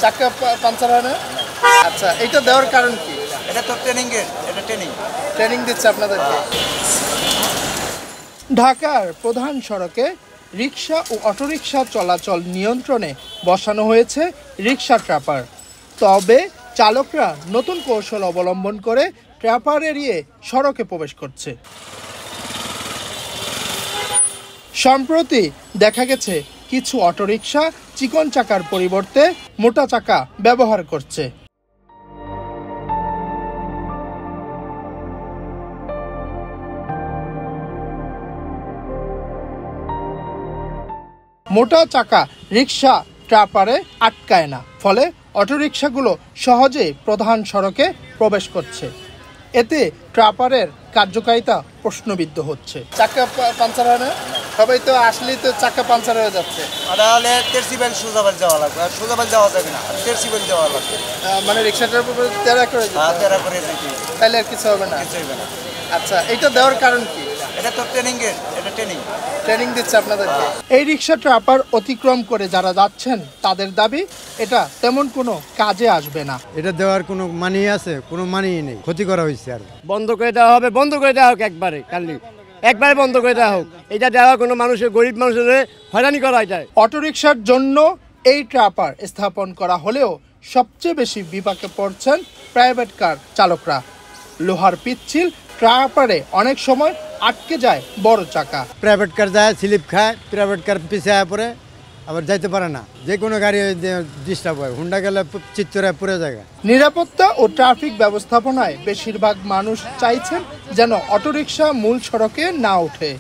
চাকা পাঞ্চার হয় না? আচ্ছা, এটা দেওয়ার কারণ কি? এটা তো ট্রেনিং দিচ্ছে আপনাদেরকে। ঢাকার প্রধান সড়কে রিকশা ও অটোরিকশা চলাচল নিয়ন্ত্রণে বসানো হয়েছে রিকশা ট্র্যাপার। তবে চালকরা নতুন কৌশল অবলম্বন করে ট্র্যাপার এড়িয়ে সড়কে প্রবেশ করছে। সম্প্রতি দেখা গেছে কিছু অটোরিকশা চিকন চাকার পরিবর্তে মোটা চাকা ব্যবহার করছে। মোটা চাকা রিকশা ট্র্যাপারে আটকায় না, ফলে অটোরিকশাগুলো সহজে প্রধান সড়কে প্রবেশ করছে। এতে ট্র্যাপারের কার্যকারিতা প্রশ্নবিদ্ধ হচ্ছে। চাকা পাঞ্চার হয় না? সবাই তো আসলেই তো চাকা পাঞ্চার হয়ে যাচ্ছে। তাহলে তেরসিবেল সোজাবেল যাওয়া লাগবে, আর সোজাবেল যাওয়া যাবে না, তেরসিবেল যাওয়া লাগবে। মানে রিক্সাটার উপরে তেরা করে দিতে হবে। তেরা করে দিতে, তাহলে আর কিছু হবে না? কিছু হবে না। আচ্ছা, এটা দেওয়ার কারণ কি? এটা তো ট্রেনিং দিচ্ছে আপনাদেরকে। এই রিক্সা ট্র্যাপার অতিক্রম করে যারা যাচ্ছেন তাদের দাবি এটা তেমন কোনো কাজে আসবে না। এটা দেওয়ার কোনো মানি আছে? কোনো মানি নেই, ক্ষতি করা হয়েছে। আর বন্ধ করে দেওয়া হবে, বন্ধ করে দেওয়া হোক একবারে, একবারে বন্ধ করে দেওয়া হোক। এটা দেওয়া কোনো মানুষের, গরিব মানুষের হয়রানি করা যায়। অটোরিকশার জন্য এই ট্র্যাপার স্থাপন করা হলেও সবচেয়ে বেশি বিপাকে পড়ছেন প্রাইভেট কার চালকরা। লোহার পিচ্ছিল ট্র্যাপারে অনেক সময় আটকে যায় বড় চাকা। প্রাইভেট কার যায়, স্লিপ খায়, প্রাইভেট কার পিছিয়ে পড়ে, আবার যাইতে পারে না। যে কোনো গাড়ি ডিস্টার্ব হয়, হুন্ডা গেলে চিত্তরে পুরো জায়গা। নিরাপত্তা ও ট্রাফিক ব্যবস্থাপনায় বেশিরভাগ মানুষ চাইছেন যেন অটোরিকশা মূল সড়কে না ওঠে।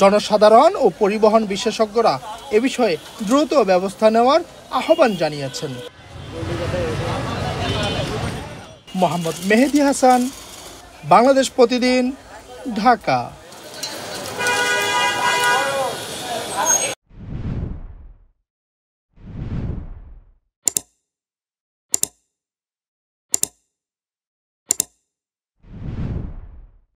জনসাধারণ ও পরিবহন বিশেষজ্ঞরা এ বিষয়ে দ্রুত ব্যবস্থা নেওয়ার আহ্বান জানিয়েছেন। মোহাম্মদ মেহেদী হাসান, বাংলাদেশ প্রতিদিন, ঢাকা।